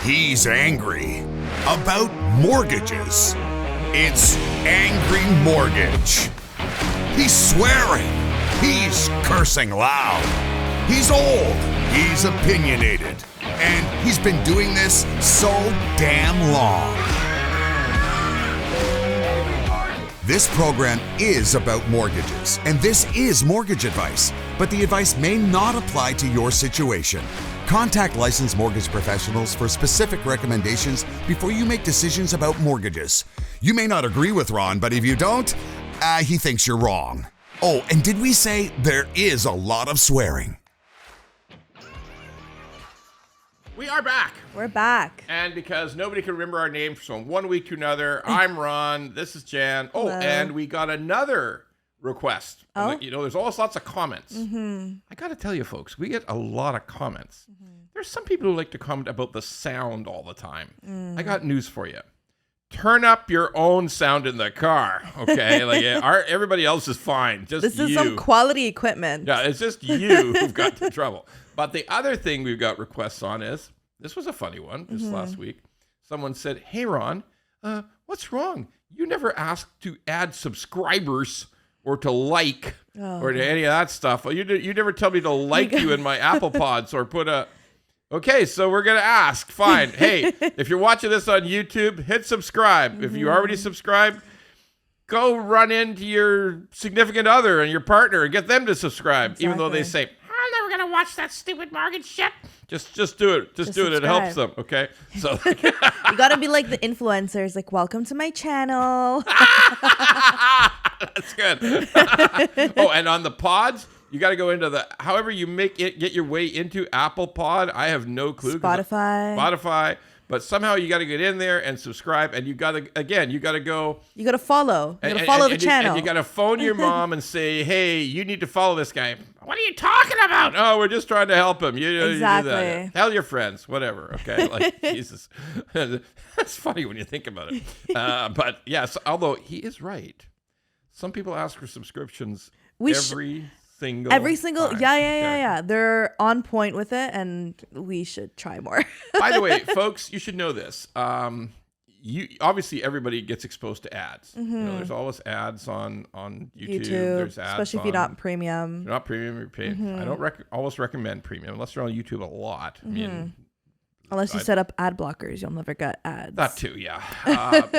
He's angry about mortgages. It's Angry Mortgage. He's swearing. He's cursing loud. He's old. He's opinionated. And he's been doing this so damn long. This program is about mortgages, and this is mortgage advice, but the advice may not apply to your situation. Contact licensed mortgage professionals for specific recommendations before you make decisions about mortgages. You may not agree with Ron, but if you don't, he thinks you're wrong. Oh, and did we say there is a lot of swearing? We are back. We're back. And because nobody can remember our names from one week to another, I'm Ron. This is Jan. Oh, Hello. And we got another request. Oh? There's always lots of comments. Mm-hmm. I got to tell you, folks, we get a lot of comments. Mm-hmm. There's some people who like to comment about the sound all the time. I got news for you. Turn up your own sound in the car, okay? Everybody else is fine. Just This is you. some quality equipment. Yeah, it's just you who've got the trouble. But the other thing we've got requests on is, this was a funny one this last week. Someone said, hey, Ron, what's wrong? You never asked to add subscribers or to like or to any of that stuff. You never tell me to like you in my Apple Pods or put a... Okay, so we're going to ask. Fine. Hey, if you're watching this on YouTube, hit subscribe. If you already subscribed, go run into your significant other and your partner and get them to subscribe, even though they say, I'm never going to watch that stupid mortgage shit. Just do it. Just do it. It helps them, okay? So You gotta be like the influencers, like, welcome to my channel. That's good. Oh, and on the pods, you got to go into however you get your way into Apple Pod. I have no clue. Spotify. But somehow you got to get in there and subscribe, and you got to go. You gotta follow. You gotta follow the channel. And you got to phone your mom and say, hey, you need to follow this guy. What are you talking about? Oh, we're just trying to help him. Exactly. You do that. Tell your friends, whatever. Okay, like Jesus. That's funny when you think about it. But yes, although he is right. Some people ask for subscriptions every single time. Yeah. They're on point with it, and we should try more. By the way, folks, you should know this. Obviously everybody gets exposed to ads. Mm-hmm. There's always ads on YouTube. There's ads, especially if you're not premium. You're not premium. You're paid. Mm-hmm. I don't always recommend premium unless you're on YouTube a lot. I mean, unless you set up ad blockers, you'll never get ads. That too, yeah.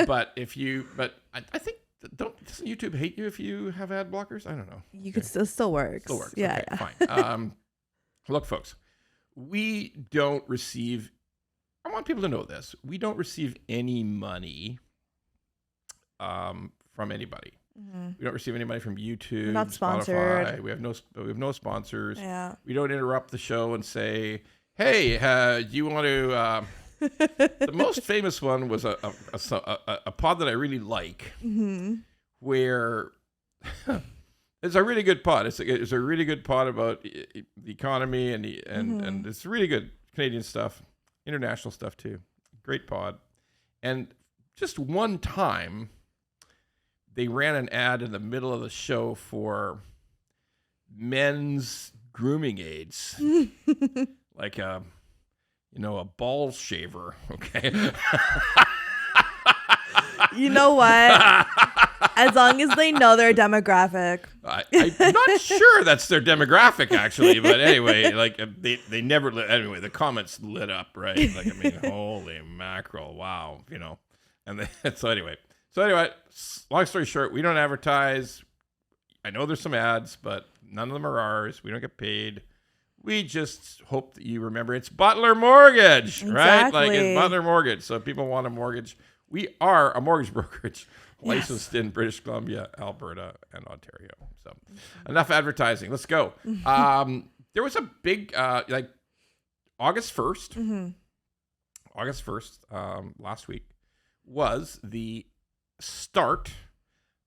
But I think. Doesn't YouTube hate you if you have ad blockers? I don't know. You could still works. Still works. Yeah, okay, fine. Look, folks, we don't receive. I want people to know this. We don't receive any money from anybody. Mm-hmm. We don't receive any money from YouTube. We're not sponsored. Spotify. We have no sponsors. Yeah. We don't interrupt the show and say, "Hey, do you want to?" The most famous one was a pod that I really like, where it's a really good pod. It's a really good pod about the economy and it's really good Canadian stuff, international stuff too. Great pod. And just one time, they ran an ad in the middle of the show for men's grooming aids, like a ball shaver, okay? You know what? As long as they know their demographic. I'm not sure that's their demographic, actually. But anyway, they never anyway, the comments lit up, right? Holy mackerel, wow, And so anyway, long story short, we don't advertise. I know there's some ads, but none of them are ours. We don't get paid. We just hope that you remember it's Butler Mortgage, right? It's Butler Mortgage. So if people want a mortgage, we are a mortgage brokerage licensed in British Columbia, Alberta, and Ontario. So enough advertising. Let's go. There was a big, August 1st, last week, was the start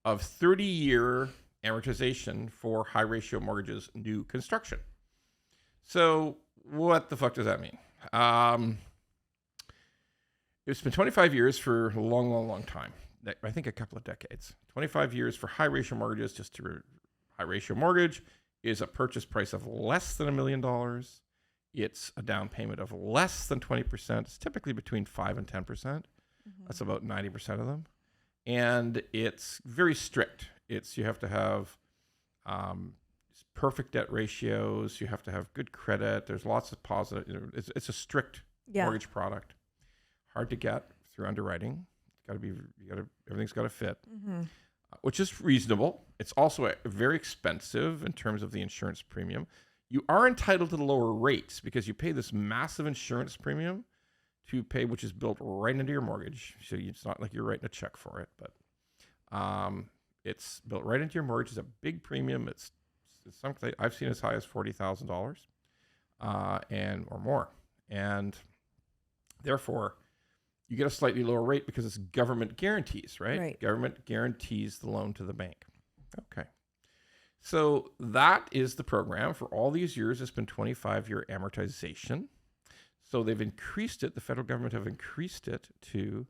of 30-year amortization for high-ratio mortgages, new construction. So what the fuck does that mean? It's been 25 years for a long, long, long time. I think a couple of decades. 25 years for high-ratio mortgages. High-ratio mortgage is a purchase price of less than $1 million. It's a down payment of less than 20%. It's typically between 5 and 10%. That's about 90% of them. And it's very strict. You have to have perfect debt ratios. You have to have good credit. There's lots of positive. It's a strict mortgage product. Hard to get through underwriting. Everything's got to fit, which is reasonable. It's also very expensive in terms of the insurance premium. You are entitled to the lower rates because you pay this massive insurance premium to pay, which is built right into your mortgage. So it's not like you're writing a check for it, but it's built right into your mortgage. It's a big premium. It's something I've seen as high as $40,000 or more, and therefore you get a slightly lower rate because it's government guarantees, right? Government guarantees the loan to the bank. Okay. So that is the program. For all these years, it's been 25-year amortization. So they've increased it. The federal government have increased it to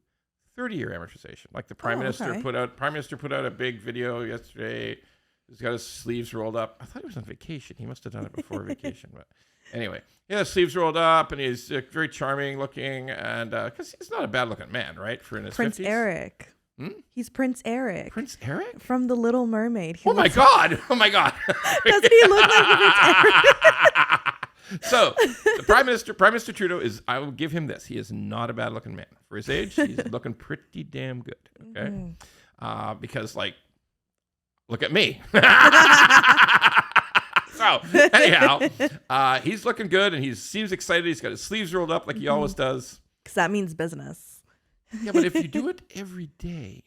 30-year amortization. Like the Prime Minister put out a big video yesterday. He's got his sleeves rolled up. I thought he was on vacation. He must have done it before vacation. But anyway, his sleeves rolled up, and he's very charming looking, and because he's not a bad-looking man, right? For in his Prince 50s. Eric. He's Prince Eric. Prince Eric? From The Little Mermaid. Oh my God. Doesn't he look like Prince Eric? So the Prime Minister Trudeau I will give him this. He is not a bad looking man. For his age, he's looking pretty damn good. Okay. Because look at me. So anyhow, he's looking good and he seems excited. He's got his sleeves rolled up like he always does. Because that means business. Yeah, but if you do it every day,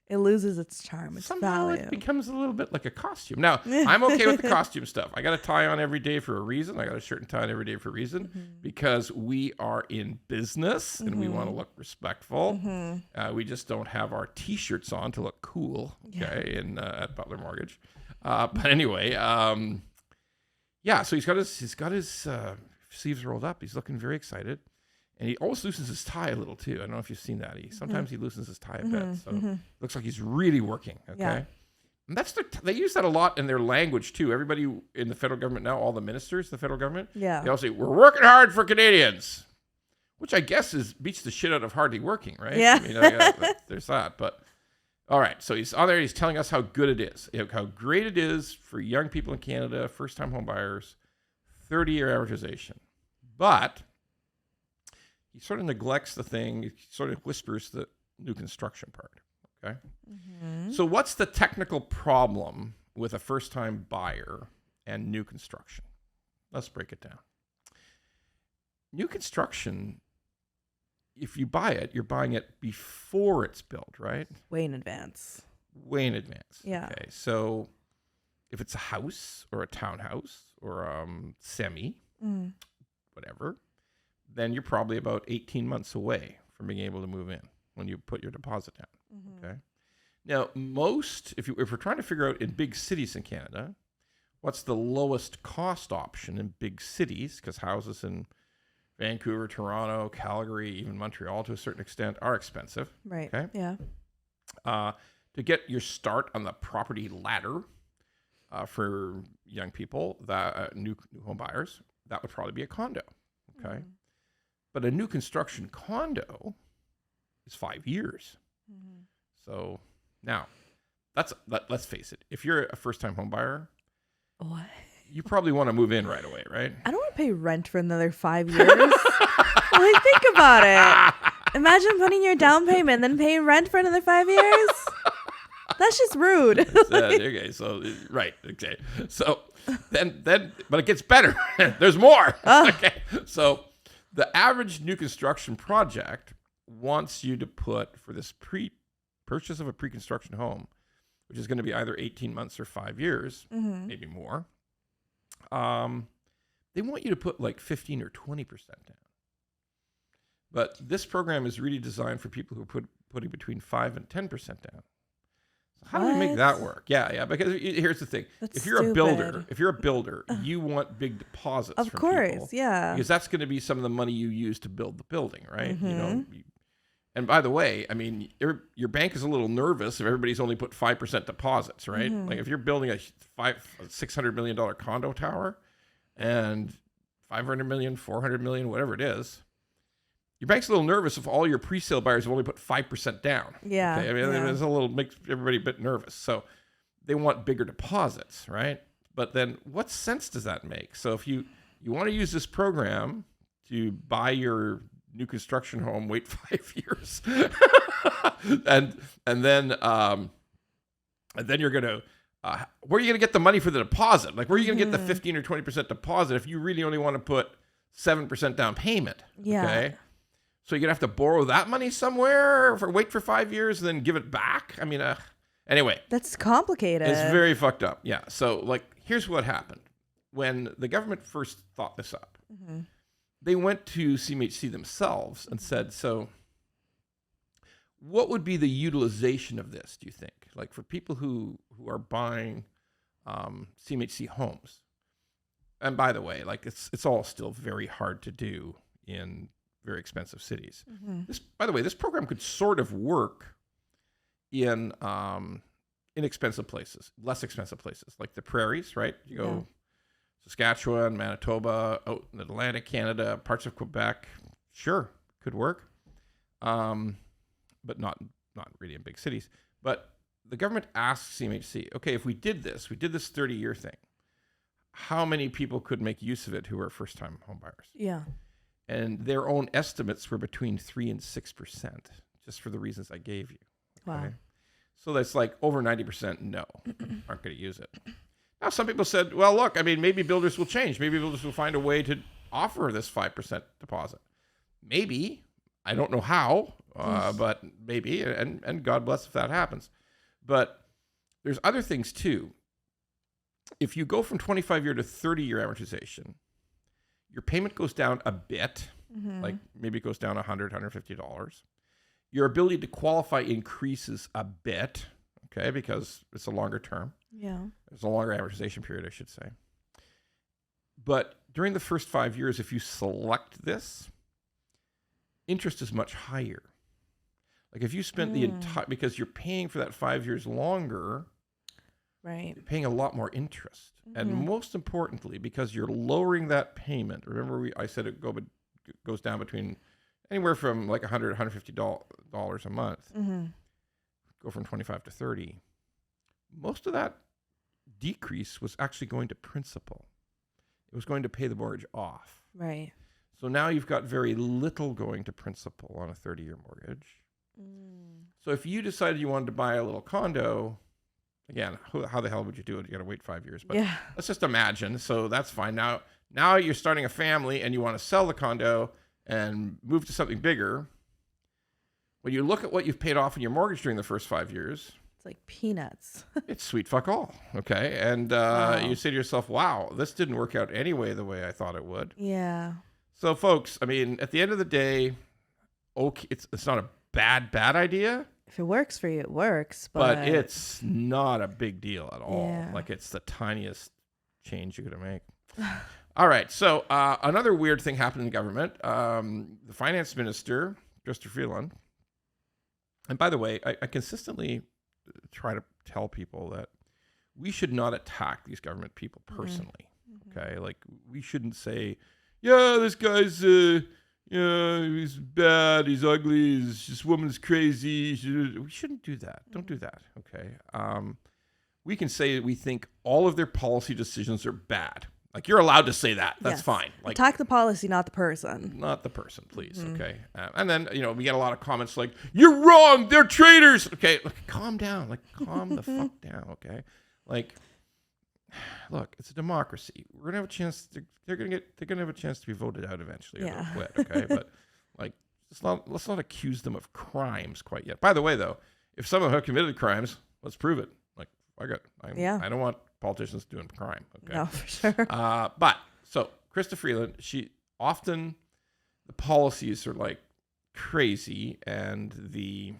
it loses its charm. Its somehow value. It becomes a little bit like a costume. Now, I'm okay with the costume stuff. I got a tie on every day for a reason. I got a shirt and tie on every day for a reason because we are in business and we want to look respectful. We just don't have our T-shirts on to look cool, okay, at Butler Mortgage. But anyway, so he's got his sleeves rolled up. He's looking very excited. And he always loosens his tie a little too. I don't know if you've seen that. Sometimes he loosens his tie a bit. So looks like he's really working. Okay. Yeah. And they use that a lot in their language too. Everybody in the federal government now, all the ministers, the federal government, they all say, "We're working hard for Canadians," which I guess beats the shit out of hardly working, right? Yeah. I mean, there's that. But all right. So he's on there. He's telling us how good it is, how great it is for young people in Canada, first-time home buyers, 30-year amortization. But he sort of neglects the thing. He sort of whispers the new construction part, okay? So what's the technical problem with a first-time buyer and new construction? Let's break it down. New construction, if you buy it, you're buying it before it's built, right? Way in advance. Yeah. Okay, so if it's a house or a townhouse or semi, whatever, then you're probably about 18 months away from being able to move in when you put your deposit down. Okay. Now, if we're trying to figure out in big cities in Canada, what's the lowest cost option in big cities, because houses in Vancouver, Toronto, Calgary, even Montreal to a certain extent are expensive. Right. Okay. Yeah. To get your start on the property ladder for young people, that new home buyers, that would probably be a condo. Okay. But a new construction condo is 5 years. So now, let's face it. If you're a first-time home buyer, what? You probably want to move in right away, right? I don't want to pay rent for another 5 years. Like, think about it. Imagine putting your down payment and then paying rent for another 5 years. That's just rude. Okay, so right, okay. So then, but it gets better. There's more. Okay, so the average new construction project wants you to put for this purchase of a pre-construction home, which is going to be either 18 months or 5 years, maybe more. They want you to put like 15 or 20% down. But this program is really designed for people who are putting between 5 and 10% down. So how do we make that work? Yeah. Because here's the thing: if you're a builder, you want big deposits. Of from course, people, yeah. Because that's going to be some of the money you use to build the building, right? You know. And by the way, I mean, your bank is a little nervous if everybody's only put 5% deposits, right? Like if you're building a $600 million condo tower, and 500 million, 400 million, whatever it is, your bank's a little nervous if all your pre-sale buyers have only put 5% down. Yeah. Okay? I mean, it's makes everybody a bit nervous. So they want bigger deposits, right? But then what sense does that make? So if you want to use this program to buy your new construction home, wait 5 years, and then you're gonna where are you gonna get the money for the deposit? Like, where are you gonna get the 15 or 20% deposit if you really only want to put 7% down payment? Yeah. Okay. So you're gonna have to borrow that money somewhere wait for 5 years and then give it back. I mean, anyway, That's complicated. it's very fucked up. Yeah. So like, here's what happened when the government first thought this up. They went to CMHC themselves and said, so what would be the utilization of this, do you think? Like, for people who are buying CMHC homes. And by the way, like, it's all still very hard to do in very expensive cities. By the way, this program could sort of work in inexpensive places, less expensive places, like the prairies, right? You go Saskatchewan, Manitoba, out in Atlantic Canada, parts of Quebec, sure, could work, but not really in big cities. But the government asked CMHC, okay, if we did this 30-year thing, how many people could make use of it who are first-time home buyers? Yeah. And their own estimates were between 3 and 6%, just for the reasons I gave you. Wow. Okay? So that's like over 90% no, aren't going to use it. Now, some people said, well, look, I mean, maybe builders will change. Maybe builders will find a way to offer this 5% deposit. Maybe. I don't know how, but maybe. And God bless if that happens. But there's other things, too. If you go from 25-year to 30-year amortization, your payment goes down a bit. Like maybe it goes down $100, $150. Your ability to qualify increases a bit, okay, because it's a longer term. Yeah. There's a longer amortization period, I should say. But during the first 5 years, if you select this, interest is much higher. Like if you spent the entire, because you're paying for that 5 years longer, Right. you're paying a lot more interest. And most importantly, because you're lowering that payment. Remember, I said it goes down between anywhere from like $100, $150 a month. Go from 25 to 30. Most of that decrease was actually going to principal. It was going to pay the mortgage off. Right. So now you've got very little going to principal on a 30-year mortgage. So if you decided you wanted to buy a little condo, again, how the hell would you do it? You got to wait 5 years. But let's just imagine. So that's fine. Now you're starting a family and you want to sell the condo and move to something bigger. When you look at what you've paid off in your mortgage during the first 5 years, It's like peanuts. it's sweet fuck all. Okay. And you say to yourself, wow, this didn't work out anyway the way I thought it would. Yeah. So folks, I mean, at the end of the day, okay, it's not a bad idea. If it works for you, it works. But it's not a big deal at all. Yeah. Like, it's the tiniest change you're going to make. All right. So another weird thing happened in government. The Finance Minister, Chrystia Freedland, and by the way, I consistently try to tell people that we should not attack these government people personally. Okay? Like, we shouldn't say, yeah, this guy's, he's bad, he's ugly, this woman's crazy. We shouldn't do that. Don't do that. Okay? We can say we think all of their policy decisions are bad. Like, you're allowed to say that. That's fine. Like, attack the policy, not the person. not the person, please. Okay. And then, we get a lot of comments like, you're wrong. They're traitors. Okay. Look, calm down. Like, calm the fuck down. Okay. Like, look, it's a democracy. We're going to have a chance. They're going to have a chance to be voted out eventually. Or they'll quit. Okay. But like, let's not accuse them of crimes quite yet. By the way, though, if someone have committed crimes, let's prove it. Like, I don't want politicians doing crime. Okay. No, for sure. But so Chrystia Freedland, the policies are like crazy, and the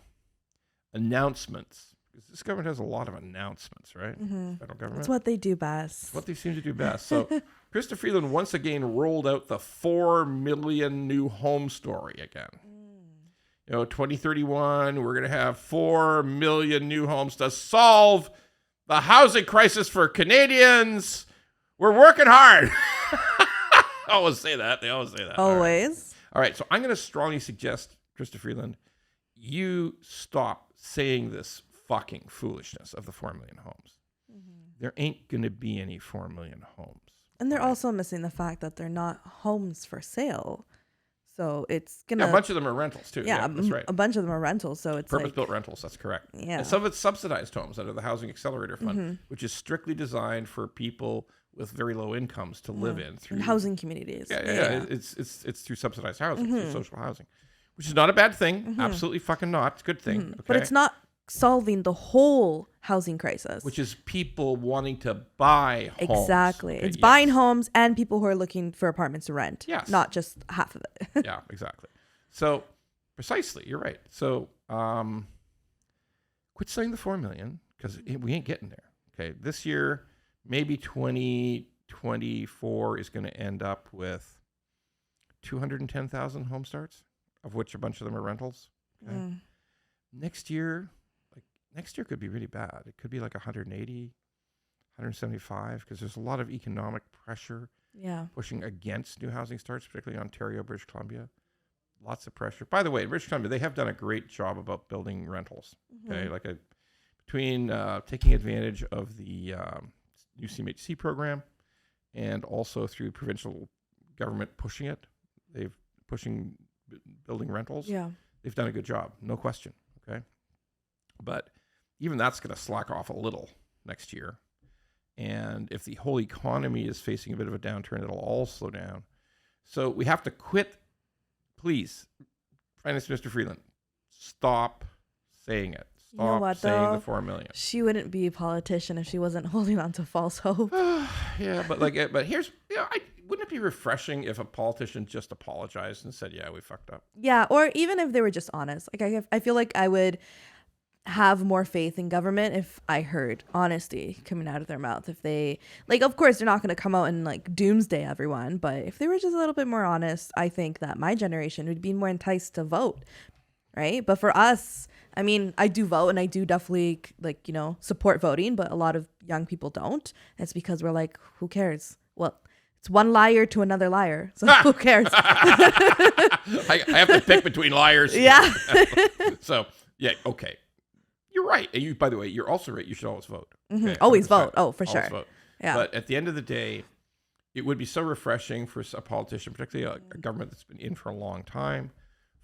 announcements, because this government has a lot of announcements, right? Federal government. That's what they do best. What they seem to do best. So Chrystia Freedland once again rolled out the 4 million new home story again. 2031, we're going to have 4 million new homes to solve the housing crisis for Canadians. We're working hard. always say that. They always say that. Always. All right. So I'm going to strongly suggest, Chrystia Freedland, you stop saying this fucking foolishness of the 4 million homes. There ain't going to be any 4 million homes. And they're also missing the fact that they're not homes for sale. So it's going to... Yeah, a bunch of them are rentals, too. Yeah, that's right. a bunch of them are rentals. So it's Purpose-built rentals, that's correct. Yeah. And some of it's subsidized homes under the Housing Accelerator Fund, which is strictly designed for people with very low incomes to live in. Through housing communities. Yeah. It's through subsidized housing, through social housing, which is not a bad thing. Absolutely fucking not. It's a good thing. Okay? But it's not solving the whole housing crisis. Which is people wanting to buy homes. Exactly. Okay, It's buying homes and people who are looking for apartments to rent. Yes. Not just half of it. Yeah, exactly. So, precisely, you're right. So, quit saying the 4 million because we ain't getting there. Okay, this year, maybe 2024 is going to end up with 210,000 home starts, of which a bunch of them are rentals. Okay? Next year could be really bad. It could be like 180, 175, because there's a lot of economic pressure pushing against new housing starts, particularly Ontario, British Columbia. Lots of pressure. By the way, in British Columbia, they have done a great job about building rentals. Okay, between taking advantage of the new CMHC program and also through provincial government pushing it, building rentals. Yeah. They've done a good job, no question. Okay, but even that's going to slack off a little next year. And if the whole economy is facing a bit of a downturn, it'll all slow down. So we have to quit. Please, Finance Minister Freedland, stop saying it. Stop saying the 4 million. She wouldn't be a politician if she wasn't holding on to false hope. Yeah, but here's, wouldn't it be refreshing if a politician just apologized and said, "Yeah, we fucked up"? Yeah, or even if they were just honest. Like I feel like I would have more faith in government if I heard honesty coming out of their mouth. If they, of course they're not going to come out and doomsday everyone, but if they were just a little bit more honest, I think that my generation would be more enticed to vote, right? But for us, I mean, I do vote and I do definitely support voting, but a lot of young people don't. It's because we're like, who cares? Well, it's one liar to another liar, so who cares? I have to pick between liars. Yeah. So, yeah, okay. You're right. And you, by the way, you're also right. You should always vote. Okay? Always vote. Oh, for always sure. Vote. Yeah. But at the end of the day, it would be so refreshing for a politician, particularly a government that's been in for a long time,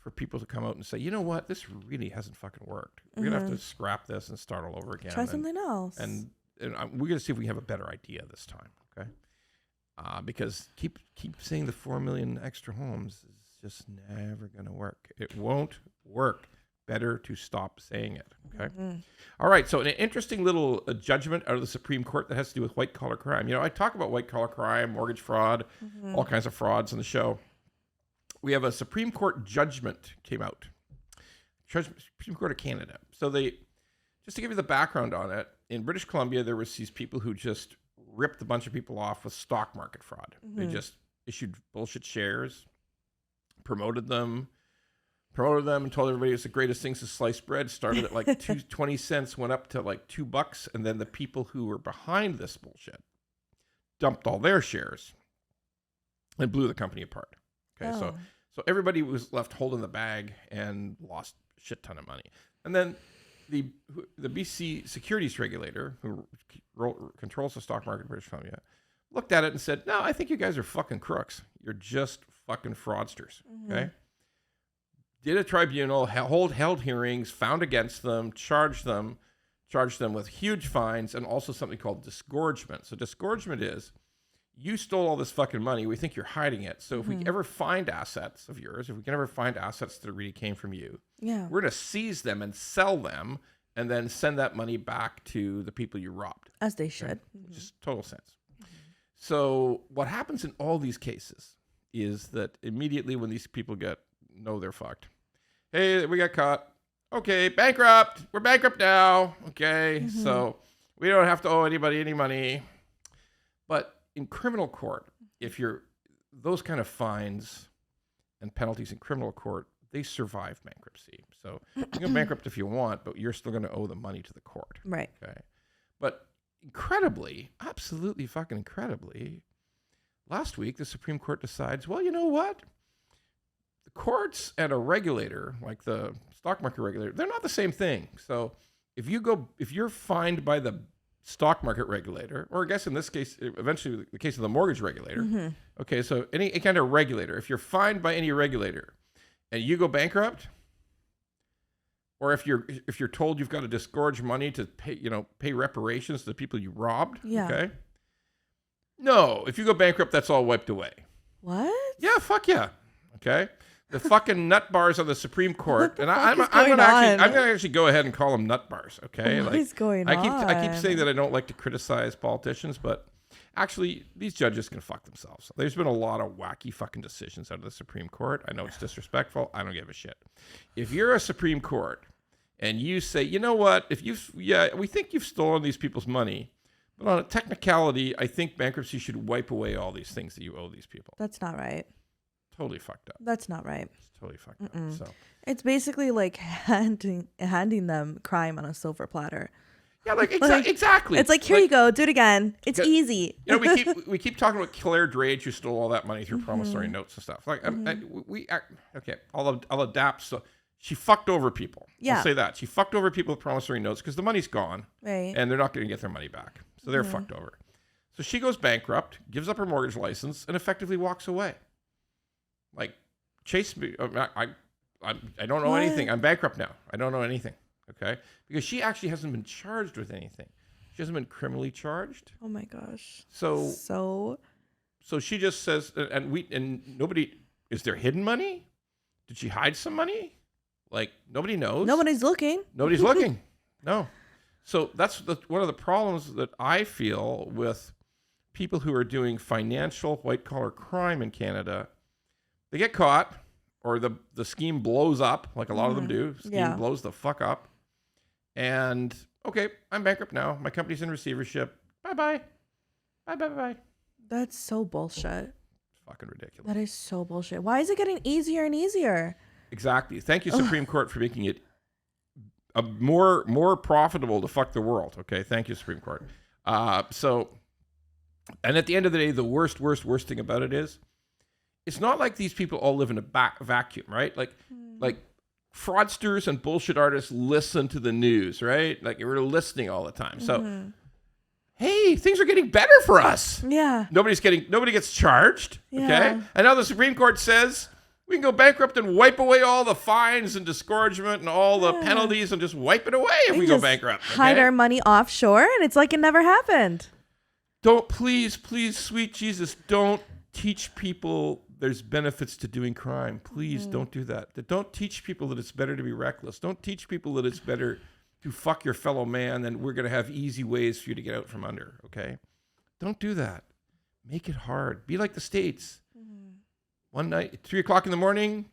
for people to come out and say, you know what, this really hasn't fucking worked. We're going to have to scrap this and start all over again. Try something else. And we're going to see if we have a better idea this time. Okay. Because keep saying the 4 million extra homes is just never going to work. It won't work. Better to stop saying it. Okay. All right. So an interesting little judgment out of the Supreme Court that has to do with white collar crime. I talk about white collar crime, mortgage fraud, all kinds of frauds on the show. We have a Supreme Court judgment came out. Supreme Court of Canada. So just to give you the background on it, in British Columbia, there was these people who just ripped a bunch of people off with stock market fraud. They just issued bullshit shares, promoted them and told everybody it's the greatest thing since sliced bread. Started at 20 cents, went up to $2. And then the people who were behind this bullshit dumped all their shares and blew the company apart. Okay. So everybody was left holding the bag and lost a shit ton of money. And then the BC securities regulator, who controls the stock market in British Columbia, looked at it and said, no, I think you guys are fucking crooks. You're just fucking fraudsters. Okay. Did a tribunal, held hearings, found against them, charged them with huge fines, and also something called disgorgement. So disgorgement is, you stole all this fucking money. We think you're hiding it. So if we ever find assets of yours, if we can ever find assets that really came from you, we're going to seize them and sell them and then send that money back to the people you robbed. As they should. Okay? Which is total sense. So what happens in all these cases is that immediately when these people know they're fucked. Hey, we got caught. Okay, bankrupt. We're bankrupt now. Okay, so we don't have to owe anybody any money. But in criminal court, those kind of fines and penalties in criminal court, they survive bankruptcy. So you can go bankrupt if you want, but you're still going to owe the money to the court. Right. Okay. But incredibly, absolutely fucking incredibly, last week, the Supreme Court decides, well, you know what? The courts and a regulator, like the stock market regulator, they're not the same thing. So if you're fined by the stock market regulator, or I guess in this case, eventually the case of the mortgage regulator. Okay, so any kind of regulator, if you're fined by any regulator and you go bankrupt, or if you're told you've got to disgorge money to pay reparations to the people you robbed, okay? No, if you go bankrupt, that's all wiped away. What? Yeah, fuck yeah. Okay? The fucking nut bars on the Supreme Court, and I'm gonna actually go ahead and call them nut bars. Okay, what is going on? I keep saying that I don't like to criticize politicians, but actually these judges can fuck themselves. There's been a lot of wacky fucking decisions out of the Supreme Court. I know it's disrespectful. I don't give a shit. If you're a Supreme Court and you say, you know what, we think you've stolen these people's money, but on a technicality, I think bankruptcy should wipe away all these things that you owe these people. That's not right. Totally fucked up. That's not right. It's totally fucked up. So it's basically like handing them crime on a silver platter. Yeah, exactly. It's like, here you go, do it again. It's easy. You know, we keep talking about Claire Drage, who stole all that money through promissory notes and stuff. Like, I'll adapt. So she fucked over people. Yeah. I'll say that she fucked over people with promissory notes because the money's gone, right? And they're not going to get their money back, so they're fucked over. So she goes bankrupt, gives up her mortgage license, and effectively walks away. Like, chase me. I don't know anything. I'm bankrupt now. I don't know anything. Okay, because she actually hasn't been charged with anything. She hasn't been criminally charged. Oh my gosh. So she just says, and nobody, is there hidden money? Did she hide some money? Like, nobody knows. Nobody's looking. Nobody's looking. No. So that's one of the problems that I feel with people who are doing financial white collar crime in Canada. They get caught, or the scheme blows up, like a lot of them do. Scheme blows the fuck up. And, okay, I'm bankrupt now. My company's in receivership. Bye-bye. Bye-bye-bye. That's so bullshit. It's fucking ridiculous. That is so bullshit. Why is it getting easier and easier? Exactly. Thank you, Supreme Court, for making it more profitable to fuck the world. Okay, thank you, Supreme Court. And at the end of the day, the worst thing about it is, it's not like these people all live in a vacuum, right? Like fraudsters and bullshit artists listen to the news, right? Like, we're listening all the time. So, hey, things are getting better for us. Yeah. Nobody gets charged. Yeah. Okay. And now the Supreme Court says we can go bankrupt and wipe away all the fines and disgorgement and all the penalties and just wipe it away if we go bankrupt. Okay? Hide our money offshore, and it's like it never happened. Don't, please, sweet Jesus, don't teach people there's benefits to doing crime. Please don't do that. Don't teach people that it's better to be reckless. Don't teach people that it's better to fuck your fellow man and we're going to have easy ways for you to get out from under, okay? Don't do that. Make it hard. Be like the States. One night, 3 o'clock in the morning,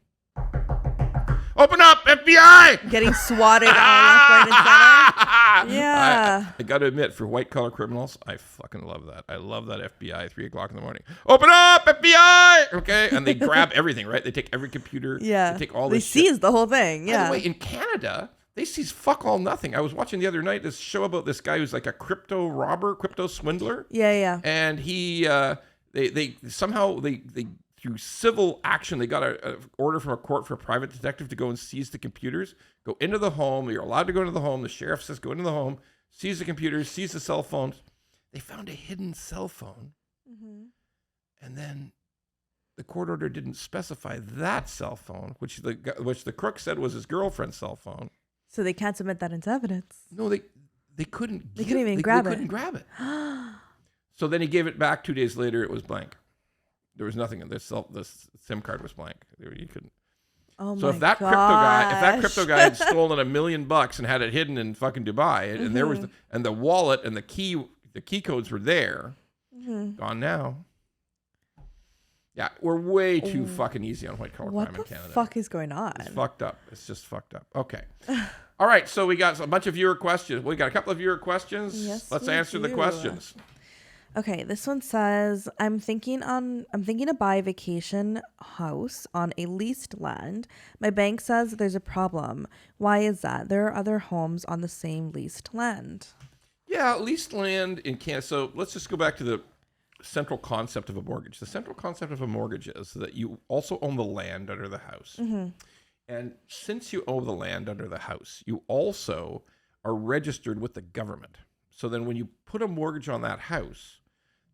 open up, FBI! Getting swatted on left, right, and center. Yeah. I got to admit, for white-collar criminals, I fucking love that. I love that FBI, 3 o'clock in the morning. Open up, FBI! Okay? And they grab everything, right? They take every computer. Yeah. They take all this They seize the whole thing, yeah. By the way, in Canada, they seize fuck all nothing. I was watching the other night this show about this guy who's like a crypto robber, crypto swindler. Yeah. And he, they somehow through civil action, they got an order from a court for a private detective to go and seize the computers, go into the home. You're allowed to go into the home. The sheriff says go into the home, seize the computers, seize the cell phones. They found a hidden cell phone. And then the court order didn't specify that cell phone, which the crook said was his girlfriend's cell phone. So they can't submit that into evidence. No, they couldn't. They couldn't even grab it. They couldn't grab it. So then he gave it back 2 days later. It was blank. There was nothing in this. This SIM card was blank. You couldn't. Oh my So if that crypto guy had stolen $1 million and had it hidden in fucking Dubai, and there was the wallet and the key codes were there, gone now. Yeah, we're way too fucking easy on white collar crime in Canada. What the fuck is going on? It's fucked up. It's just fucked up. Okay. All right. So we got a bunch of viewer questions. We got a couple of viewer questions. Yes, Let's answer the questions. Okay, this one says, I'm thinking to buy a vacation house on a leased land. My bank says there's a problem. Why is that? There are other homes on the same leased land. Yeah, leased land in Canada. So let's just go back to central concept of a mortgage. The central concept of a mortgage is that you also own the land under the house. And since you own the land under the house, you also are registered with the government. So then when you put a mortgage on that house,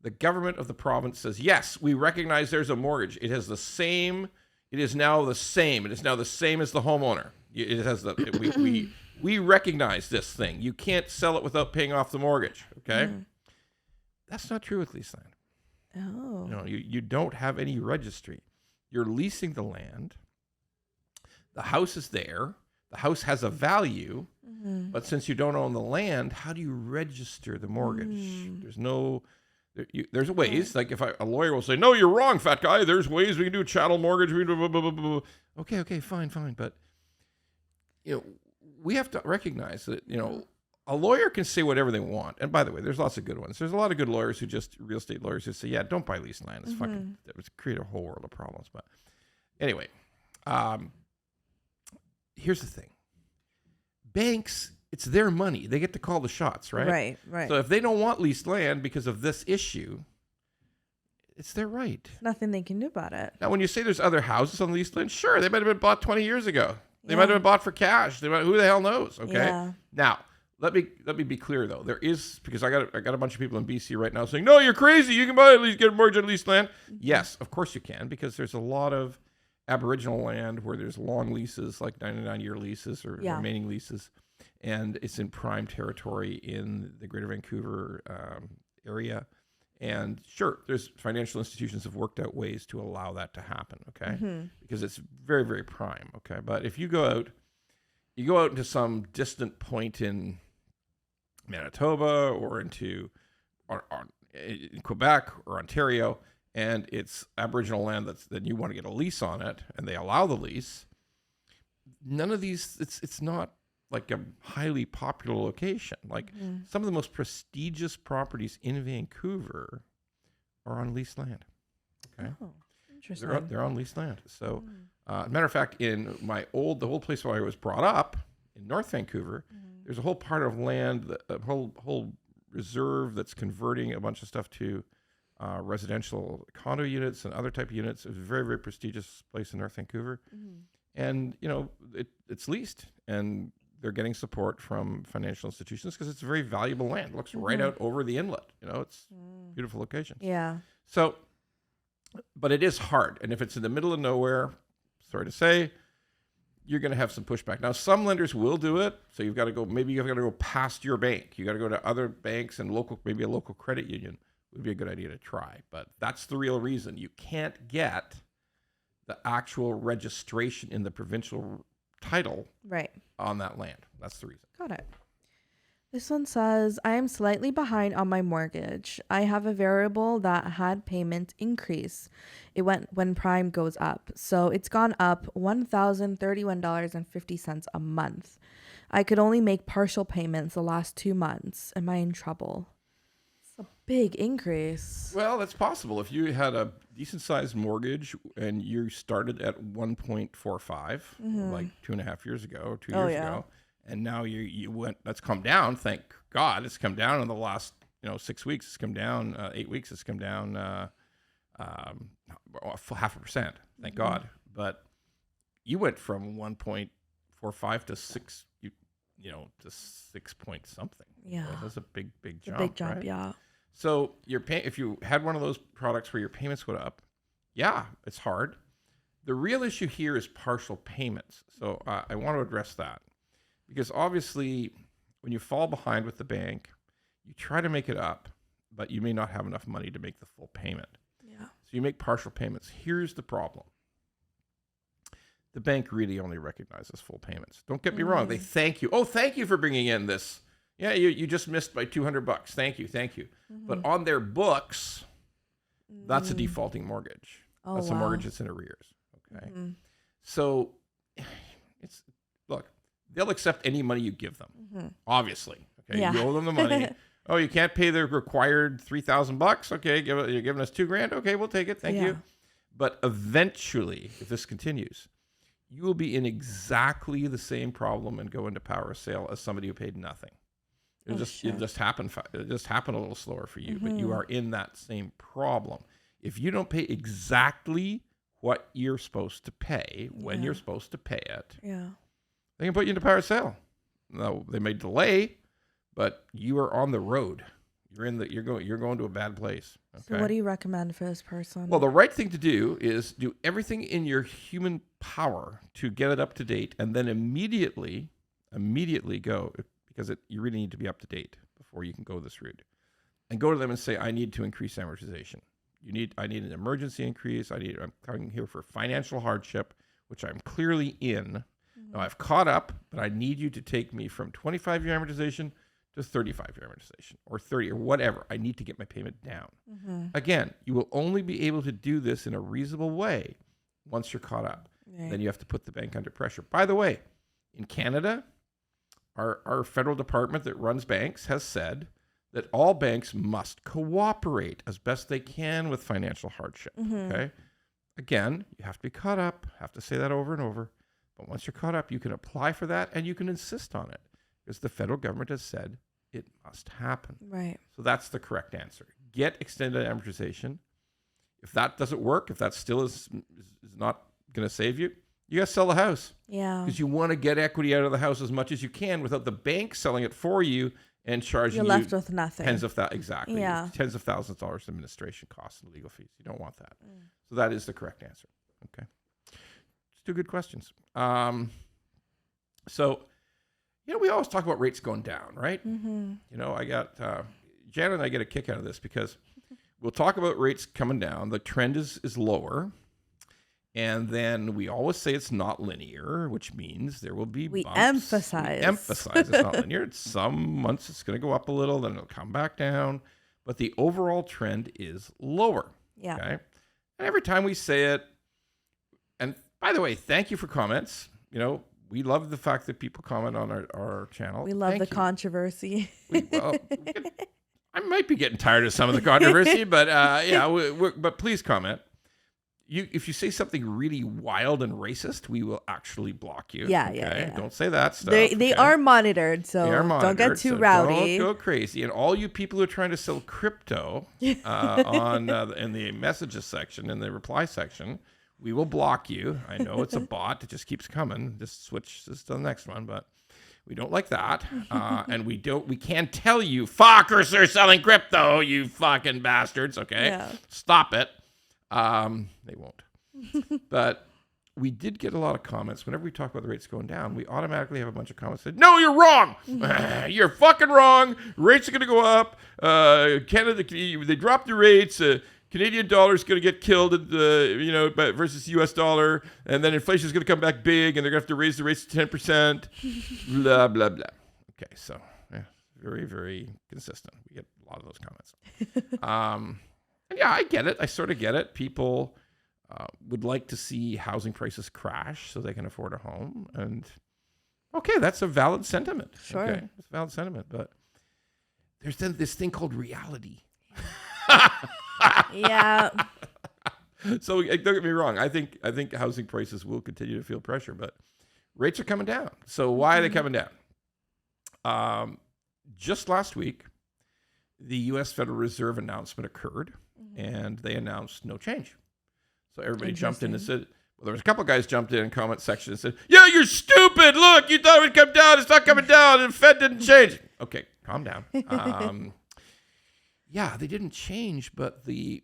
the government of the province says, yes, we recognize there's a mortgage. It is now the same as the homeowner. It has we recognize this thing. You can't sell it without paying off the mortgage, okay? That's not true with lease land. Oh. No, you don't have any registry. You're leasing the land. The house is there. The house has a value, but since you don't own the land, how do you register the mortgage? There's ways. Like if a lawyer will say, no, you're wrong, fat guy. There's ways we can do a chattel mortgage. Okay, fine. But, we have to recognize that, a lawyer can say whatever they want. And by the way, there's lots of good ones. There's a lot of good lawyers real estate lawyers who say, yeah, don't buy leased land. It's it would create a whole world of problems. But anyway, here's the thing. Banks, it's their money. They get to call the shots, right? Right. So if they don't want leased land because of this issue, it's their right. Nothing they can do about it. Now, when you say there's other houses on leased land, sure, they might have been bought 20 years ago. They might have been bought for cash. Who the hell knows? Okay. Yeah. Now, let me be clear though. There is, because I got a bunch of people in BC right now saying, no, you're crazy. You can get a mortgage on leased land. Yes, of course you can, because there's a lot of Aboriginal land where there's long leases, like 99-year leases or remaining leases, and it's in prime territory in the Greater Vancouver area. And sure, there's financial institutions have worked out ways to allow that to happen, okay? Because it's very, very prime, okay? But if you go out into some distant point in Manitoba or in Quebec or Ontario, and it's Aboriginal land then you want to get a lease on it, and they allow the lease, none of these, it's not like a highly popular location. Like some of the most prestigious properties in Vancouver are on leased land. Okay. Oh, interesting. They're on leased land. So, matter of fact, in the whole place where I was brought up in North Vancouver, there's a whole part of land, a whole reserve that's converting a bunch of stuff to residential condo units and other type of units. It's a very, very prestigious place in North Vancouver. And, it's leased, and they're getting support from financial institutions because it's very valuable land. It looks right out over the inlet. It's a beautiful location. Yeah. So, but it is hard. And if it's in the middle of nowhere, sorry to say, you're going to have some pushback. Now, some lenders will do it. So you've got to go past your bank. You got to go to other banks and maybe a local credit union would be a good idea to try. But that's the real reason. You can't get the actual registration in the provincial title on that land. That's the reason. Got it. This one says, I am slightly behind on my mortgage. I have a variable that had payment increase. It went when prime goes up. So it's gone up $1,031.50 a month. I could only make partial payments the last 2 months. Am I in trouble? It's a big increase. Well, that's possible. If you had a decent sized mortgage and you started at 1.45, like 2.5 years ago or 2 years ago, and now you went, that's come down. Thank God it's come down in the last 6 weeks. It's come down 8 weeks. It's come down 0.5%. Thank God. But you went from 1.45 to 6, to 6 point something. Yeah, that's a big jump. A big jump, right? Yeah. So if you had one of those products where your payments went up, yeah, it's hard. The real issue here is partial payments. So I want to address that, because obviously when you fall behind with the bank, you try to make it up, but you may not have enough money to make the full payment. Yeah. So you make partial payments. Here's the problem. The bank really only recognizes full payments. Don't get me wrong. They thank you. Oh, thank you for bringing in this. Yeah, you just missed by $200. Thank you. But on their books, that's a defaulting mortgage. Oh, that's a mortgage that's in arrears. Okay. So look, they'll accept any money you give them. Obviously. Okay. Yeah. You owe them the money. Oh, you can't pay the required $3,000. Okay, you're giving us $2,000. Okay, we'll take it. Thank you. But eventually, if this continues, you will be in exactly the same problem and go into power of sale as somebody who paid nothing. It just happened a little slower for you, but you are in that same problem. If you don't pay exactly what you're supposed to pay when you're supposed to pay it, they can put you into power sale. Now, they may delay, but you are on the road. You're going to a bad place. Okay? So what do you recommend for this person? Well, the right thing to do is do everything in your human power to get it up to date, and then immediately go, because you really need to be up to date before you can go this route, and go to them and say, I need to increase amortization. I need an emergency increase. I'm coming here for financial hardship, which I'm clearly in. Now I've caught up, but I need you to take me from 25-year amortization to 35-year amortization, or 30, or whatever. I need to get my payment down. Again, you will only be able to do this in a reasonable way once you're caught up. Right. Then you have to put the bank under pressure. By the way, in Canada, our federal department that runs banks has said that all banks must cooperate as best they can with financial hardship. Okay? Again, you have to be caught up. Have to say that over and over. But once you're caught up, you can apply for that and you can insist on it, because the federal government has said it must happen. Right. So that's the correct answer. Get extended amortization. If that doesn't work, if that still is not going to save you, you got to sell the house. Yeah. Because you want to get equity out of the house as much as you can without the bank selling it for you and charging You're left with nothing. tens of thousands of dollars administration costs and legal fees. You don't want that. So that is the correct answer. Okay. It's two good questions. So, we always talk about rates going down, right? I got, Janet and I get a kick out of this because we'll talk about rates coming down. The trend is lower. And then we always say it's not linear, which means there will be bumps. We emphasize it's not linear. Some months it's going to go up a little, then it'll come back down. But the overall trend is lower. Yeah. Okay. And every time we say it, and by the way, thank you for comments. We love the fact that people comment on our channel. We love the controversy. I might be getting tired of some of the controversy, but but please comment. If you say something really wild and racist, we will actually block you. Yeah. Don't say that stuff. They are monitored, so don't get too rowdy. Don't go crazy. And all you people who are trying to sell crypto in the messages section, in the reply section, we will block you. I know it's a bot. It just keeps coming. Just switch this to the next one, but we don't like that. And we can't tell you, fuckers are selling crypto, you fucking bastards, okay? Yeah. Stop it. They won't. But we did get a lot of comments. Whenever we talk about the rates going down, we automatically have a bunch of comments that said, no, you're wrong. You're fucking wrong. Rates are going to go up. Canada, they dropped the rates. Canadian dollar is going to get killed, versus US dollar. And then inflation is going to come back big, and they're going to have to raise the rates to 10%. Blah, blah, blah. Okay, so very, very consistent. We get a lot of those comments. And I get it. I sort of get it. People would like to see housing prices crash so they can afford a home. And okay, that's a valid sentiment. Sure. Okay, it's a valid sentiment. But there's then this thing called reality. Yeah. So don't get me wrong. I think housing prices will continue to feel pressure, but rates are coming down. So why are they coming down? Just last week, the U.S. Federal Reserve announcement occurred, and they announced no change. So everybody jumped in and said, well, there was a couple of guys jumped in comment section and said, yeah, you're stupid. Look, you thought it would come down. It's not coming down. And the Fed didn't change. Okay, calm down. They didn't change, but the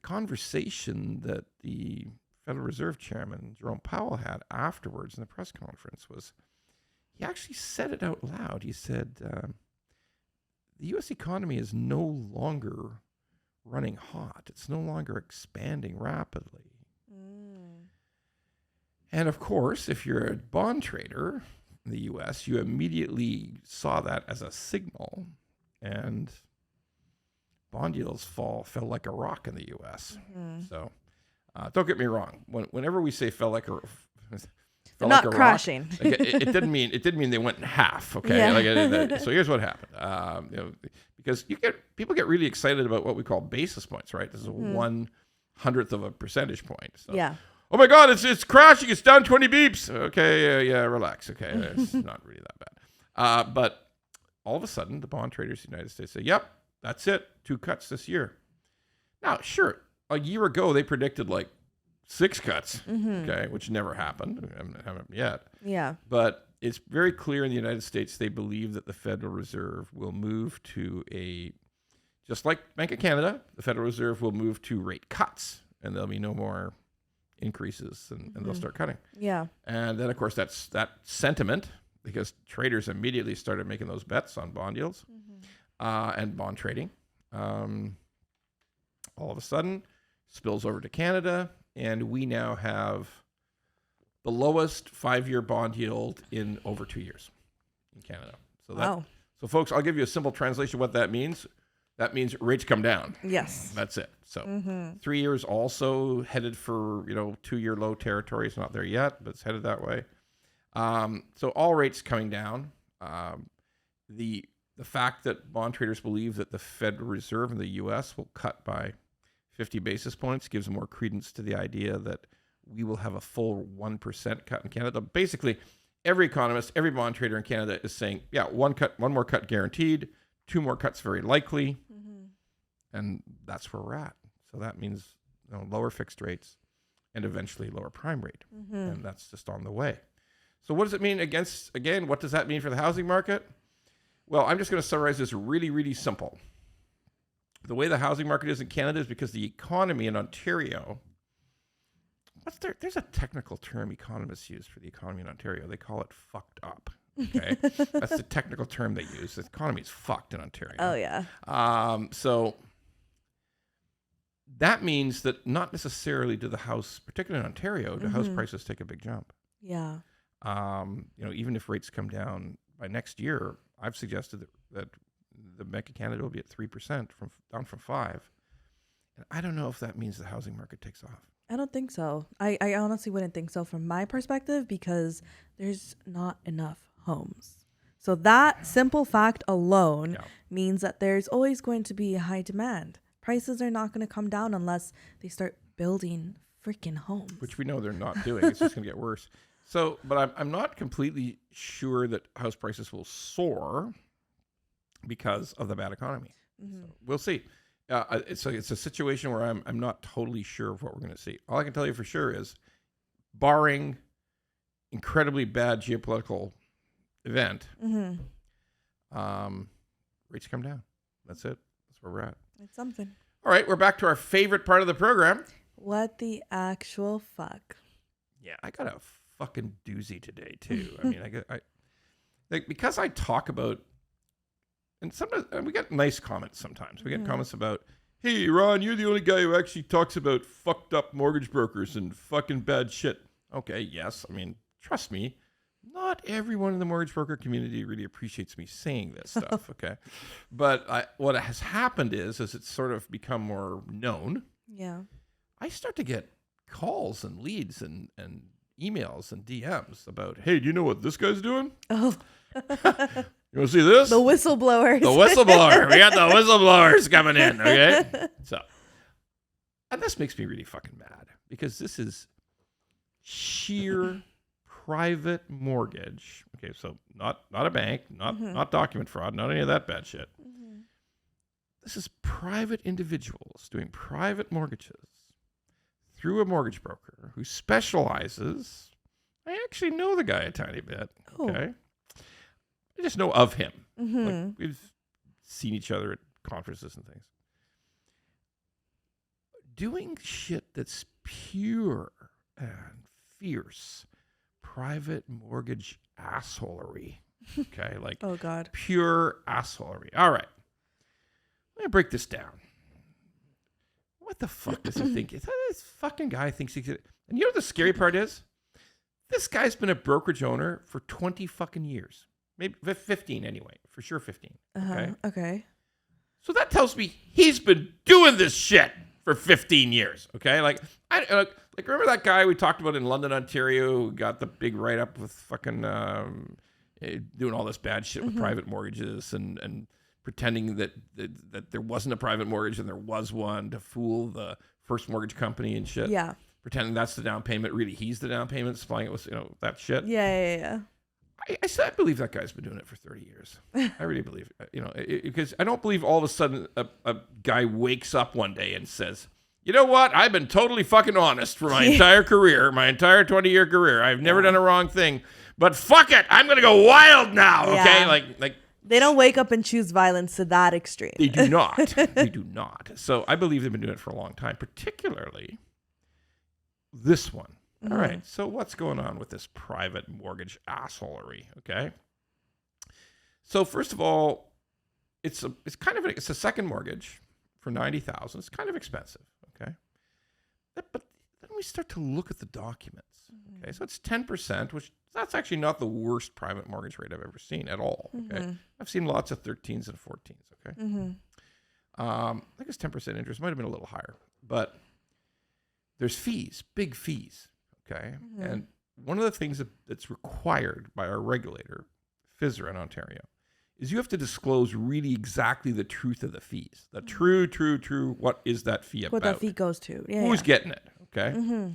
conversation that the Federal Reserve Chairman, Jerome Powell, had afterwards in the press conference was, he actually said it out loud. He said, the U.S. economy is no longer running hot. It's no longer expanding rapidly. And of course, if you're a bond trader in the U.S., you immediately saw that as a signal, and bond yields fell like a rock in the U.S. So don't get me wrong. Whenever we say fell like a not crashing. Rock, it didn't mean they went in half. Okay. Yeah. So here's what happened. Because people get really excited about what we call basis points, right? This is 1/100th of a percentage point. So, yeah. Oh my God, it's crashing. It's down 20 beeps. Okay. Relax. Okay. It's not really that bad. But all of a sudden, the bond traders in the United States say, yep, that's it. 2 cuts this year. Now, sure, a year ago, they predicted like 6 cuts, okay, which never happened. Haven't yet. Yeah. But it's very clear in the United States, they believe that the Federal Reserve will move to just like Bank of Canada, the Federal Reserve will move to rate cuts, and there'll be no more increases, and they'll start cutting. Yeah. And then, of course, that's that sentiment, because traders immediately started making those bets on bond yields and bond trading. All of a sudden, spills over to Canada, and we now have the lowest 5-year bond yield in over 2 years in Canada. So Wow. So, folks, I'll give you a simple translation of what that means. That means rates come down. Yes. That's it. So 3 years also headed for, 2-year low territory. It's not there yet, but it's headed that way. So all rates coming down. The fact that bond traders believe that the Federal Reserve in the U.S. will cut by 50 basis points gives more credence to the idea that we will have a full 1% cut in Canada. Basically, every economist, every bond trader in Canada is saying, yeah, one more cut guaranteed, 2 more cuts very likely, and that's where we're at. So that means lower fixed rates and eventually lower prime rate, and that's just on the way. So what does it mean what does that mean for the housing market? Well, I'm just going to summarize this really, really simple. The way the housing market is in Canada is because the economy in Ontario, there's a technical term economists use for the economy in Ontario. They call it fucked up. Okay. That's the technical term they use. The economy is fucked in Ontario. Oh, yeah. So that means that not necessarily do the house, particularly in Ontario, do house prices take a big jump. Yeah. Even if rates come down by next year, I've suggested that the Bank of Canada will be at 3% down from 5%. And I don't know if that means the housing market takes off. I don't think so. I honestly wouldn't think so from my perspective, because there's not enough homes. So that simple fact alone means that there's always going to be a high demand. Prices are not going to come down unless they start building freaking homes. Which we know they're not doing. It's just going to get worse. So, but I'm not completely sure that house prices will soar because of the bad economy. So we'll see. It's a situation where I'm not totally sure of what we're going to see. All I can tell you for sure is, barring incredibly bad geopolitical event, rates come down. That's it. That's where we're at. It's something. All right, we're back to our favorite part of the program. What the actual fuck? Yeah, I got a fucking doozy today too. I mean, because I talk about, and sometimes we get nice comments. Sometimes we get comments about, "Hey, Ron, you're the only guy who actually talks about fucked up mortgage brokers and fucking bad shit." Okay, yes. I mean, trust me, not everyone in the mortgage broker community really appreciates me saying this stuff. Okay, but what has happened is it's sort of become more known. Yeah. I start to get calls and leads and emails and DMs about, "Hey, do you know what this guy's doing? Oh. You want to see this? The whistleblowers. The whistleblower. We got the whistleblowers coming in, okay?" So, and this makes me really fucking mad, because this is sheer private mortgage. Okay, so not a bank, not document fraud, not any of that bad shit. This is private individuals doing private mortgages through a mortgage broker who specializes. I actually know the guy a tiny bit. Okay. I just know of him. Like, we've seen each other at conferences and things. Doing shit that's pure and fierce private mortgage assholery. Okay, like, oh God, pure assholery. All right, let me break this down. What the fuck does he think? This fucking guy thinks he could. And you know what the scary part is? This guy's been a brokerage owner for 20 fucking years. Maybe 15 anyway. For sure 15. Okay. Okay. So that tells me he's been doing this shit for 15 years. Okay. Like remember that guy we talked about in London, Ontario, who got the big write-up with fucking doing all this bad shit with private mortgages and pretending that there wasn't a private mortgage and there was one to fool the first mortgage company and shit. Yeah. Pretending that's the down payment. Really, he's the down payment, supplying it with, that shit. Yeah. I believe that guy's been doing it for 30 years. I really believe it. Because I don't believe all of a sudden a guy wakes up one day and says, you know what? I've been totally fucking honest for my entire career, my entire 20-year career. I've never done a wrong thing. But fuck it, I'm going to go wild now, okay? Like they don't wake up and choose violence to that extreme. They do not. They do not. So I believe they've been doing it for a long time, particularly this one. All right, so what's going on with this private mortgage assholery, okay? So first of all, it's a second mortgage for $90,000. It's kind of expensive, okay? But then we start to look at the documents, okay? So it's 10%, which that's actually not the worst private mortgage rate I've ever seen at all, okay? I've seen lots of 13s and 14s, okay? I think it's 10% interest. Might have been a little higher, but there's fees, big fees. Okay. And one of the things that's required by our regulator, FSRA in Ontario, is you have to disclose really exactly the truth of the fees. The true, what is that fee about? What that fee goes to. Yeah, Who's getting it? Okay. So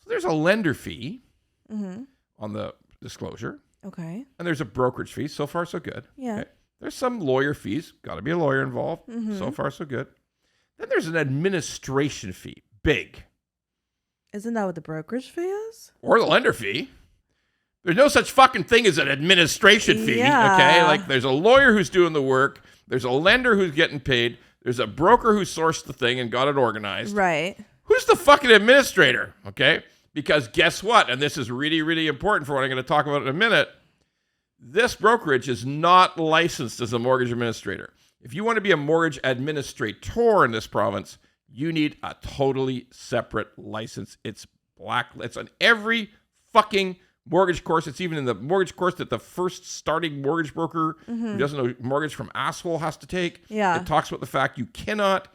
there's a lender fee on the disclosure. Okay. And there's a brokerage fee. So far, so good. Yeah. Okay. There's some lawyer fees. Got to be a lawyer involved. So far, so good. Then there's an administration fee. Big. Isn't that what the brokerage fee is? Or the lender fee. There's no such fucking thing as an administration fee, okay? Like, there's a lawyer who's doing the work. There's a lender who's getting paid. There's a broker who sourced the thing and got it organized. Right. Who's the fucking administrator, okay? Because guess what? And this is really, really important for what I'm going to talk about in a minute. This brokerage is not licensed as a mortgage administrator. If you want to be a mortgage administrator in this province, you need a totally separate license. It's on every fucking mortgage course. It's even in the mortgage course that the first starting mortgage broker who doesn't know mortgage from asshole has to take. Yeah. It talks about the fact you cannot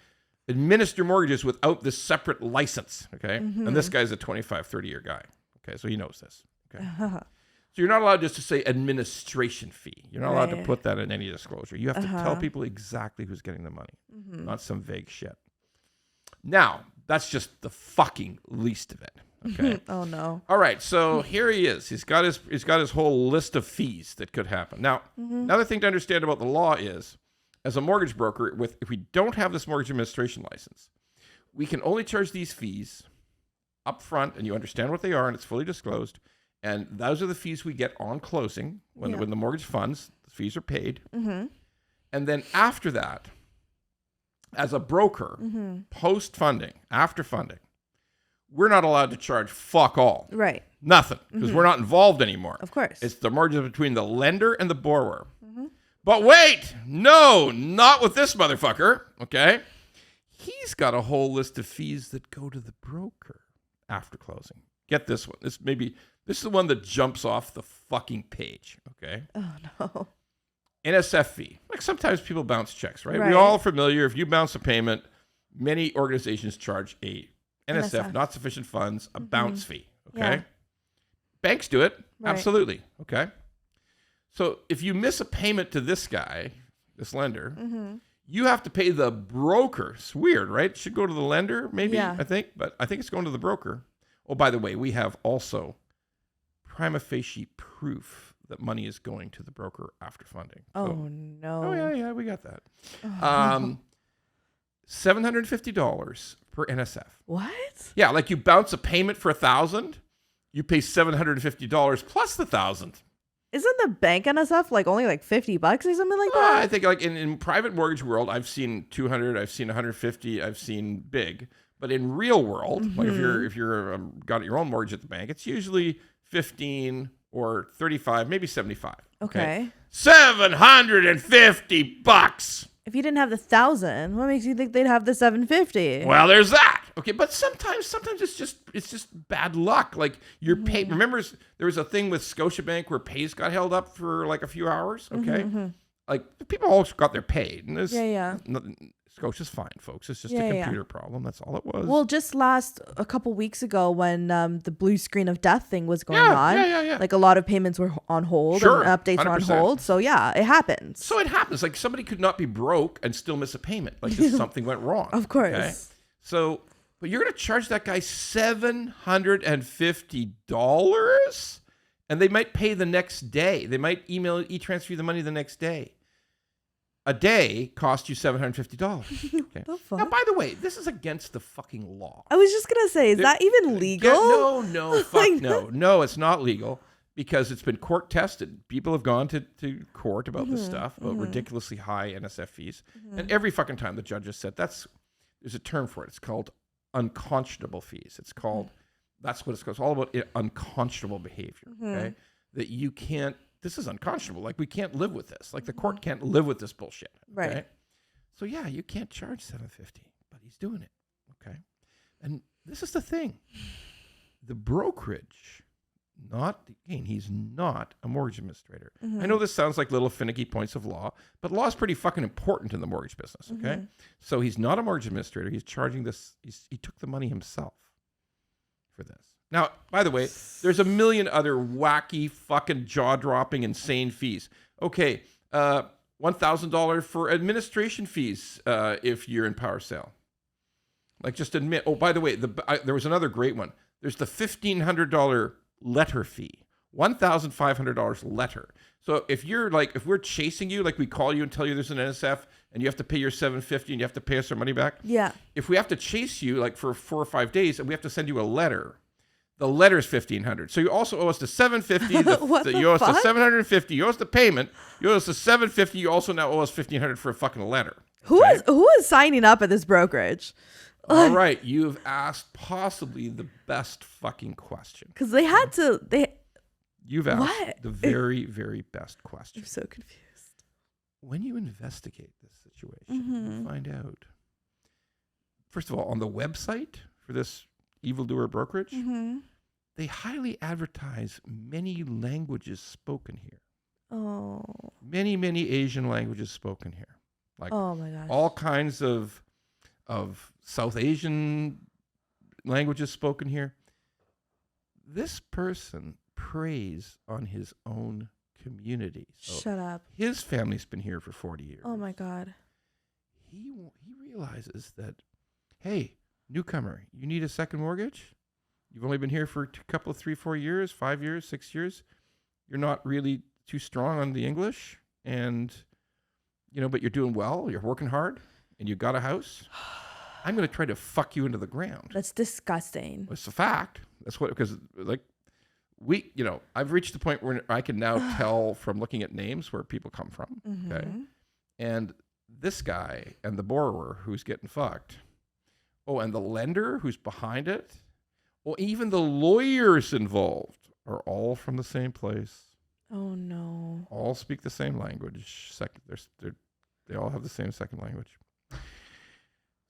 administer mortgages without this separate license. Okay. And this guy's a 25, 30-year guy. Okay. So he knows this. Okay. So you're not allowed just to say administration fee. You're not allowed to put that in any disclosure. You have to tell people exactly who's getting the money, not some vague shit. Now, that's just the fucking least of it. Okay. Oh no. All right, so here he is. He's got his whole list of fees that could happen. Now, another thing to understand about the law is, as a mortgage broker, if we don't have this mortgage administration license, we can only charge these fees up front, and you understand what they are, and it's fully disclosed. And those are the fees we get on closing when the mortgage funds. The fees are paid, and then after that, as a broker, post-funding, after funding, we're not allowed to charge fuck all. Right. Nothing, because we're not involved anymore. Of course. It's the margin between the lender and the borrower. But wait, no, not with this motherfucker, okay? He's got a whole list of fees that go to the broker after closing. Get this one. This is the one that jumps off the fucking page, okay? Oh, no. NSF fee. Like sometimes people bounce checks, right? We're all familiar. If you bounce a payment, many organizations charge a NSF, not sufficient funds, a bounce fee, okay? Yeah. Banks do it, absolutely, okay? So if you miss a payment to this guy, this lender, you have to pay the broker. It's weird, right? It should go to the lender, maybe, I think, but I think it's going to the broker. Oh, by the way, we have also prima facie proof that money is going to the broker after funding. Oh, no. Oh, yeah, we got that. $750 per NSF. What? Yeah, like you bounce a payment for $1,000, you pay $750 plus the $1,000. Isn't the bank NSF only $50 or something like that? I think in private mortgage world, I've seen 200, I've seen 150, I've seen big. But in real world, like if you're got your own mortgage at the bank, it's usually 15 or 35, maybe 75. Okay. $750. If you didn't have the 1,000, what makes you think they'd have the 750? Well, there's that. Okay, but sometimes it's just bad luck. Like your pay. Remember, there was a thing with Scotiabank where pays got held up for a few hours. Okay, like people all got their paid, and Scotia's fine, folks. It's just a computer problem. That's all it was. Well, just a couple weeks ago when the blue screen of death thing was going on, a lot of payments were on hold and updates 100%. Were on hold. So it happens. So it happens. Like somebody could not be broke and still miss a payment. Like just something went wrong. Of course. Okay? So, but you're going to charge that guy $750 And they might pay the next day. They might e-transfer you the money the next day. A day costs you $750. Okay. The fuck? Now, by the way, this is against the fucking law. I was just going to say, is that even legal? No, fuck no. No, it's not legal because it's been court tested. People have gone to court about this stuff, about ridiculously high NSF fees. And every fucking time the judge has said, there's a term for it. It's called unconscionable fees. It's called, that's what it's called. It's all about unconscionable behavior, okay? That you can't, this is unconscionable. Like, we can't live with this. Like, the court can't live with this bullshit. Okay? Right. So, yeah, you can't charge $750, but he's doing it, okay? And this is the thing. The brokerage, he's not a mortgage administrator. I know this sounds like little finicky points of law, but law is pretty fucking important in the mortgage business, okay? So he's not a mortgage administrator. He's charging this. He took the money himself for this. Now, by the way, there's a million other wacky, fucking jaw-dropping, insane fees. Okay, $1,000 for administration fees if you're in power sale. Like, just admit. Oh, by the way, there was another great one. There's the $1,500 letter fee, $1,500 letter. So if we're chasing you, like we call you and tell you there's an NSF and you have to pay your $750 and you have to pay us our money back. Yeah. If we have to chase you like for 4 or 5 days and we have to send you a letter. The letter is $1,500. So you also owe us the $750. You owe us the $750. You owe us the payment. You owe us the $750. You also now owe us $1,500 for a fucking letter. Okay? Who is signing up at this brokerage? All right, you've asked possibly the best fucking question. Because they had to. You've asked the very, very best question. I'm so confused. When you investigate this situation, you find out. First of all, on the website for this evildoer brokerage, they highly advertise many languages spoken here. Oh. Many, many Asian languages spoken here. Like, oh my gosh. All kinds of South Asian languages spoken here. This person preys on his own community. So shut up. His family's been here for 40 years. Oh my God. He realizes that, hey, newcomer, you need a second mortgage? You've only been here for a couple of 3, 4 years, 5 years, 6 years. You're not really too strong on the English, and but you're doing well. You're working hard, and you got a house. I'm going to try to fuck you into the ground. That's disgusting. It's a fact. That's what, because like I've reached the point where I can now tell from looking at names where people come from. Okay, and this guy and the borrower who's getting fucked. Oh, and the lender who's behind it. Well, even the lawyers involved are all from the same place. Oh no! All speak the same language. They all have the same second language.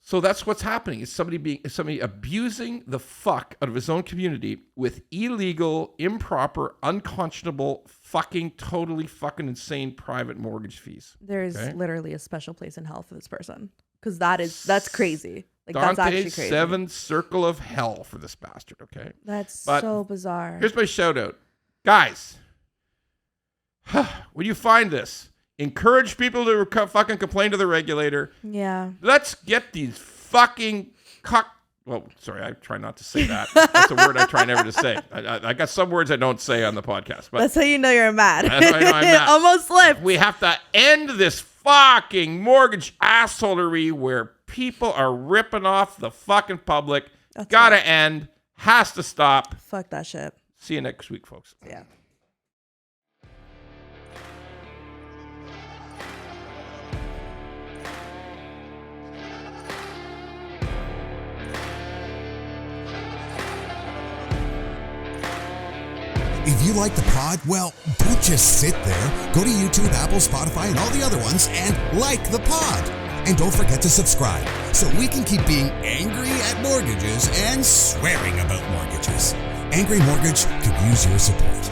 So that's what's happening. Is somebody abusing the fuck out of his own community with illegal, improper, unconscionable, fucking, totally fucking insane private mortgage fees. There's literally a special place in hell for this person, because that's crazy. Like, that's actually crazy. 7th circle of hell for this bastard. Okay, that's so bizarre. Here's my shout out, guys. When you find this, encourage people to fucking complain to the regulator. Yeah. Let's get these fucking well, sorry, I try not to say that. That's a word I try never to say. I got some words I don't say on the podcast. But that's how you know you're mad. That's how I know I'm mad. Almost slipped. We have to end this fucking mortgage assholery where people are ripping off the fucking public. That's gotta end. Has to stop. Fuck that shit. See you next week, folks. Yeah. If you like the pod, well, don't just sit there. Go to YouTube, Apple, Spotify, and all the other ones and like the pod. And don't forget to subscribe so we can keep being angry at mortgages and swearing about mortgages. Angry Mortgage could use your support.